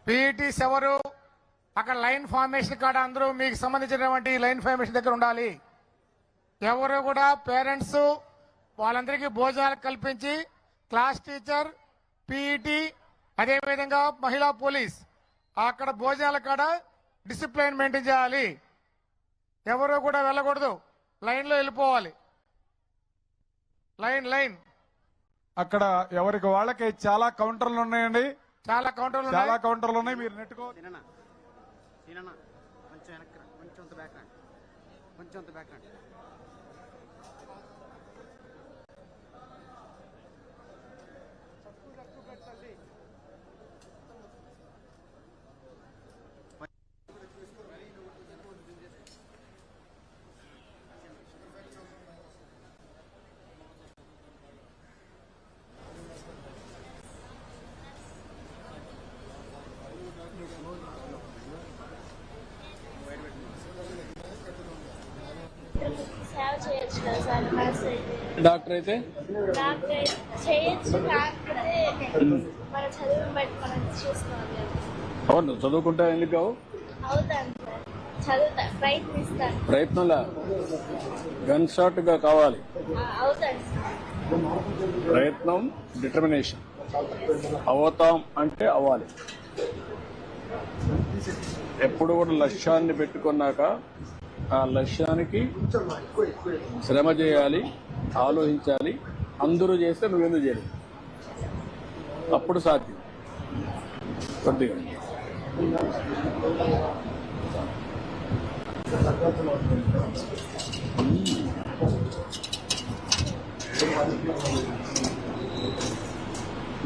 PETs ఎవరు అక్కడ line formation కాడ అందరూ మీకు సంబంధించినటువంటి లైన్ ఫార్మేషన్ దగ్గర ఉండాలి. ఎవరు కూడా పేరెంట్స్ వాళ్ళందరికీ భోజనాలు కల్పించి క్లాస్ టీచర్, పీఈటీ, అదేవిధంగా మహిళా పోలీస్ అక్కడ భోజనాల కాడ డిసిప్లిన్ మెయింటైన్ చేయాలి. ఎవరు కూడా వెళ్ళకూడదు, లైన్ లో వెళ్ళిపోవాలి. లైన్ అక్కడ ఎవరికి వాళ్ళకి చాలా కౌంటర్లు ఉన్నాయండి. చాలా కౌంటర్లు ఉన్నాయి. మీరు నెట్టుకో. కొంచెం బ్యాక్ డాక్టర్ అయితే చేయొచ్చు, కాకపోతే మన చదువుని బట్టి మనం చూసుకోవాలి. అవును, చదువుకుంటా ఎందుకు అవుతాను సార్, ప్రయత్నిస్తాను. ప్రయత్నంలా గన్ షాట్ గా కావాలి. అవుతాను సార్. ప్రయత్నం, డిటర్మినేషన్. అవుతాం అంటే అవ్వాలి. ఎప్పుడు కూడా లక్ష్యాన్ని పెట్టుకున్నాక ఆ లక్ష్యానికి శ్రమ చేయాలి, ఆలోచించాలి. అందరూ చేస్తే నువ్వెందుకు చేయలేదు, అప్పుడు సాధ్యం. కొద్దిగా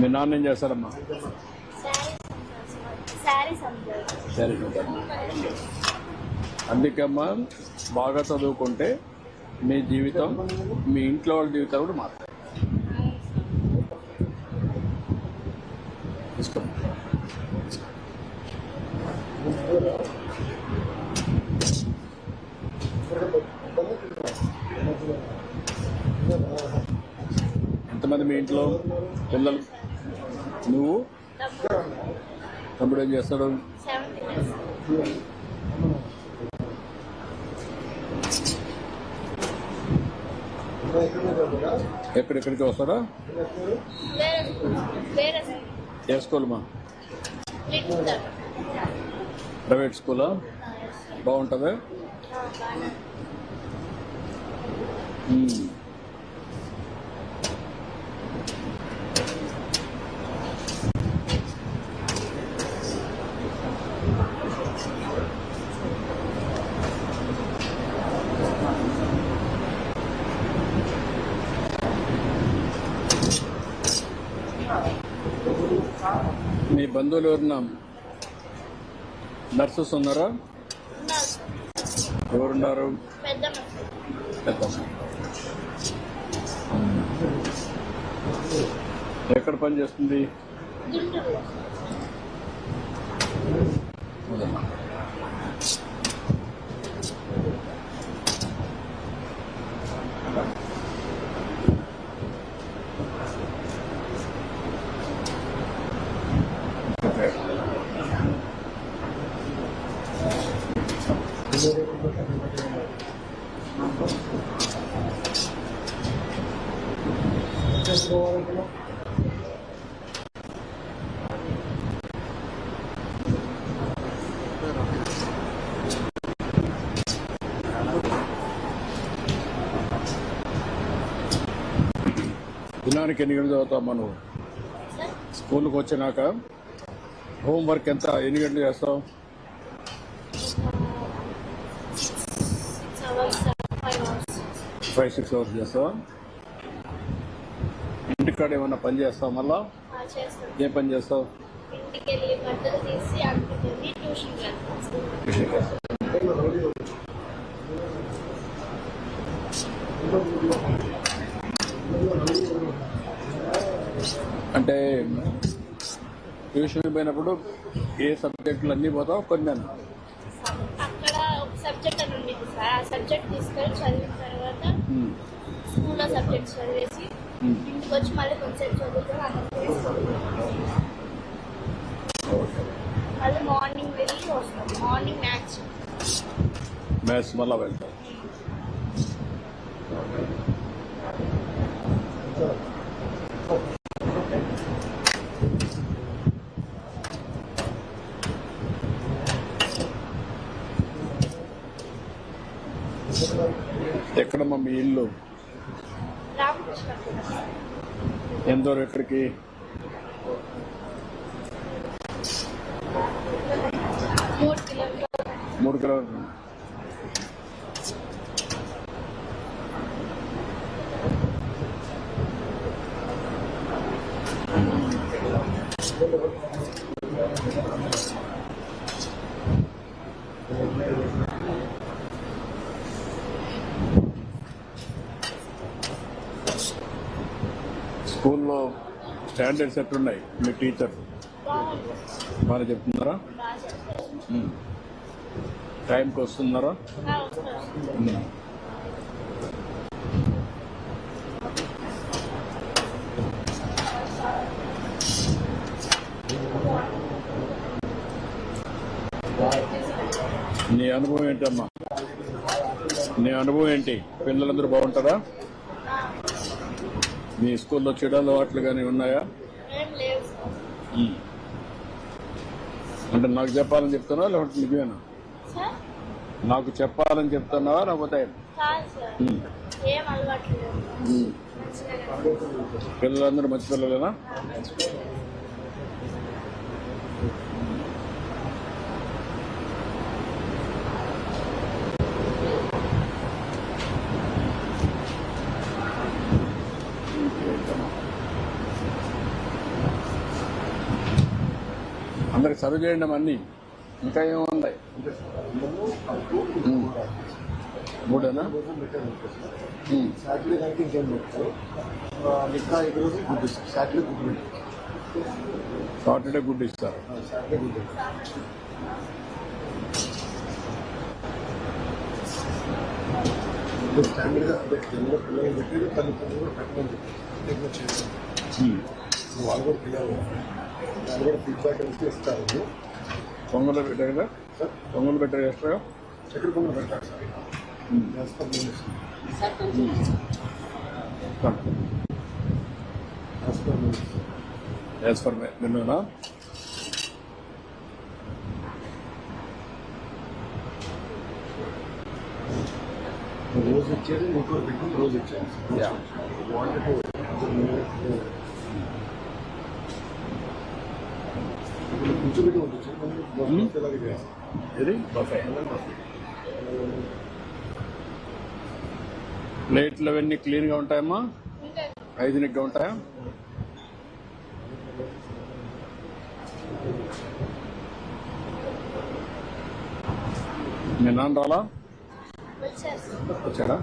మీ నాన్న ఏం చేస్తారమ్మా? సరే, అందుకమ్మా బాగా చదువుకుంటే మీ జీవితం, మీ ఇంట్లో వాళ్ళ జీవితాలు కూడా మారుతాయి. ఎంతమంది మీ ఇంట్లో పిల్లలు? నువ్వు? తమ్ముడు ఏం చేస్తాడు? ఎక్కడెక్కడికి వస్తాడా? ఏ స్కూల్ మా? ప్రైవేట్ స్కూలా? బాగుంటుందా? మీ బంధువులు ఎవరన్నా నర్సెస్ ఉన్నారా? ఎవరున్నారు? ఎక్కడ పని చేస్తుంది? దినానికి ఎన్ని గంటలు చదువుతావు నువ్వు? స్కూల్కి వచ్చినాక హోంవర్క్ ఎంత, ఎన్ని గంటలు చేస్తావు? 5-6 అవర్స్ చేస్తావా? ఇంటికాడ ఏమన్నా పని చేస్తావు? మళ్ళా ఏ పని చేస్తావు? అంటే ట్యూషన్ పోయినప్పుడు ఏ సబ్జెక్టులు అన్నీ పోతావు? కొన్ని అక్కడ ఒక సబ్జెక్ట్ అని ఉండేది సార్, ఆ సబ్జెక్ట్ తీసుకొని చదివిన తర్వాత స్కూల్లో సబ్జెక్ట్ చదివేసి ఇంటికి వచ్చి మళ్ళీ కొంచెం చదువుతాం. ఓకే. మళ్ళీ మార్నింగ్ వెళ్ళి వస్తాం. Morning match. మ్యాథ్స్ మళ్ళా వెళ్తాం. ఎక్కడమ్మా మీ ఇల్లు? రామకృష్ణ ఎంత దూరం ఎక్కడికి? 3 కిలోమీటర్లు. 3 కిలోమీటర్లు. స్కూల్లో స్టాండర్డ్స్ ఎట్లున్నాయి? మీ టీచర్ బాగుంది. బాగా చెప్తున్నారా? బాగా చెప్తారు. టైంకి వస్తున్నారా? వస్తారు. నీ అనుభవం ఏంటమ్మా? నీ అనుభవం ఏంటి? పిల్లలందరూ బాగుంటారా? మీ స్కూల్లో చెడు అలవాట్లు కానీ ఉన్నాయా? ఏం లేవు సార్. అంటే నాకు చెప్పాలని చెప్తున్నావా లేకపోతే నిజమేనా? సార్ నాకు చెప్పాలని చెప్తున్నావా లేకపోతే? కాదు సార్, ఏం అలవాట్లు లేవు. మంచిగా పిల్లలందరూ మంచి పిల్లలేనా? అందరికి చదువు చేయండి అన్నీ. ఇంకా ఏమున్నాయి? మూడేనా? సాటర్డే నైట్ ఇంకేం పెట్టారు. ఇంకా ఈరోజు గుడ్ సాటర్డే గుడ్ పెట్టారు. సాటర్డే గుడ్ ఇస్తారు. సాటర్డే గుడ్ స్టాండర్డ్గా అంటే తెలుగులో పిల్లలు పెట్టి తల్లిదండ్రులు కూడా పెట్టమని చేస్తాం. వాళ్ళు కూడా పిల్లలు వాళ్ళు కూడా ఫీడ్బ్యాక్ అయితే ఇస్తారు. పొంగలు పెట్టారు కదా? సార్ పొంగలు పెట్టారు ఎక్స్ట్రా చక్కెర పొంగల్ పెట్టారు సార్. As for మెనూనా? రోజు ఇచ్చేది ఇంకోటి పెట్టి రోజు ఇచ్చేది. కూర్చోబెట్టి ఉండొచ్చు. ఇలాగే చేస్తాం. ఇది బఫే. ప్లేట్లు అవన్నీ క్లీన్గా ఉంటాయమ్మా? ఉంటుంది. హైజీనిక్గా ఉంటాయా? మీ నాన్న రాలా? వచ్చారు సార్. వచ్చాడా?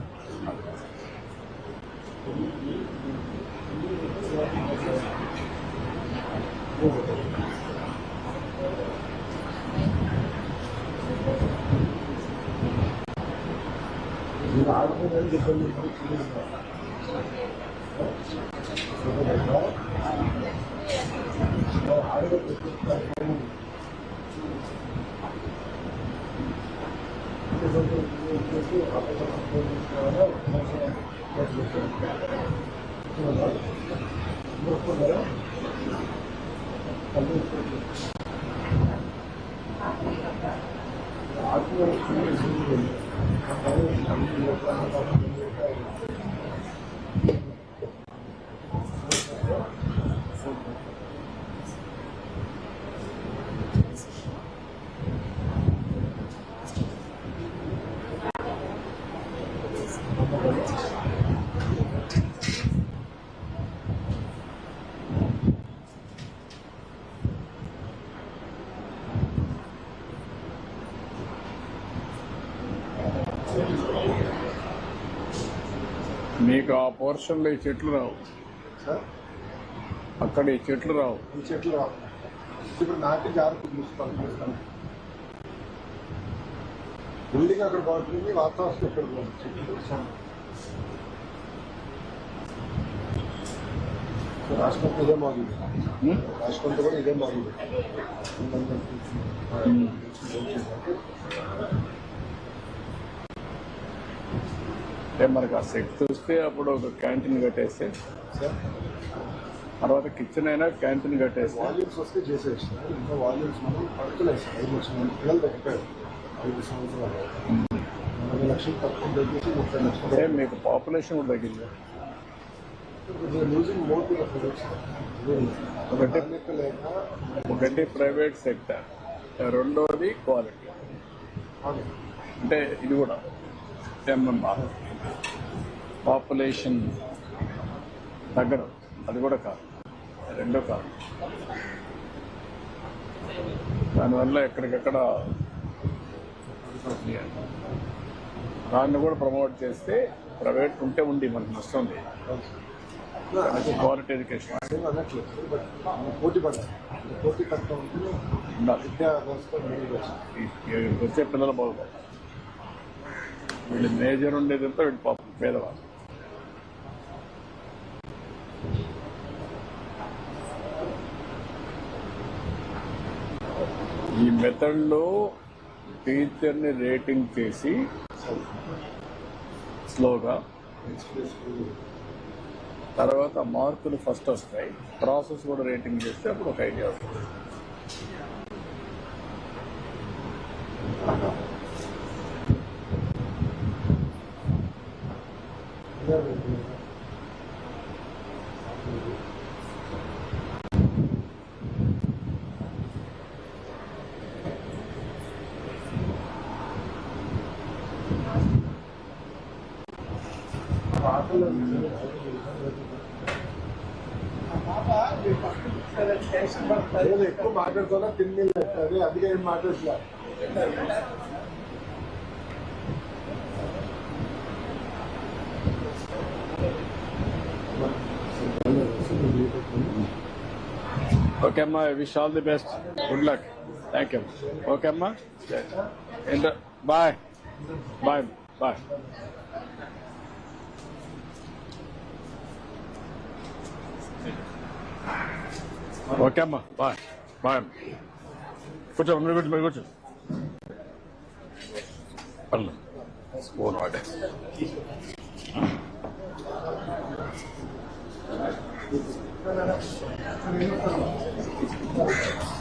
మీరు ఆడుకోవడానికి ఇబ్బంది మీకు ఆ పోర్షన్లో ఈ చెట్లు రావు సార్. అక్కడ ఈ చెట్లు రావు. ఈ చెట్లు రావు. ఇప్పుడు నాటి జాగ్రత్త చూస్తాను. బిల్డింగ్ అక్కడ బాగుంటుంది, వాతావరణం ఇక్కడ బాగుంటుంది. చెట్లు రాష్ట్రంలో ఇదే మోడల్ రాష్ట్రంలో కూడా ఇదే మోడల్ అంటే మనకు ఆ శక్తి వస్తే అప్పుడు ఒక క్యాంటీన్ కట్టేస్తే తర్వాత కిచెన్ అయినా క్యాంటీన్ కట్టేస్తే వాల్యూమ్స్ వస్తే చేసేసి ఇంకా వాల్యూమ్స్ మనం పడుతున్నాయి సార్ 5 లక్షల మంది పిల్లలు తగ్గిపోయారు 5 సంవత్సరాలు 40 లక్షలు తక్కువ తగ్గించి 30 లక్షలు అంటే మీకు పాపులేషన్ కూడా తగ్గింది. Losing more to the products ఒకటి ప్రైవేట్ సెక్టర్, రెండోది క్వాలిటీ. అంటే ఇది కూడా ఎంఎంఆర్ పాపులేషన్ తగ్గడం అది కూడా కాదు, రెండో కాదు. దానివల్ల ఎక్కడికెక్కడ దాన్ని కూడా ప్రమోట్ చేస్తే ప్రైవేట్ ఉంటే ఉండి మనకు నష్టం లేదు. క్వాలిటీ ఎడ్యుకేషన్ అనట్లేదు బట్ పోటీ పడాలి. పోటీ తక్కువ ఉంటుంది ఉండాలి. విద్యా వ్యవస్థ మెరుగుపరచాలి. వచ్చే పిల్లలు బాగుపడాలి. వీళ్ళు మేజర్ ఉండేదంతా వీళ్ళు పాపం పేదవాళ్ళు. ఈ మెథడ్లో టీచర్ని రేటింగ్ చేసి స్లోగా తర్వాత మార్కులు ఫస్ట్ వస్తాయి, ప్రాసెస్ కూడా రేటింగ్ చేస్తే అప్పుడు ఒక ఐడియా వస్తుంది. నేను ఎక్కువ మాట్లాడుతున్నా తిండి అదే అందుకే ఏం మాట్లాడట్లా. ఓకే అమ్మా, wish all the best, good luck, thank you. Okay అమ్మా, బాయ్ బాయ్ బాయ్. ఓకే అమ్మా, బాయ్ బాయ్. కూర్చో, మీరు కూర్చో, మీరు కూర్చో. పర్లేదు, ఫోన్ వాడే. Thank you.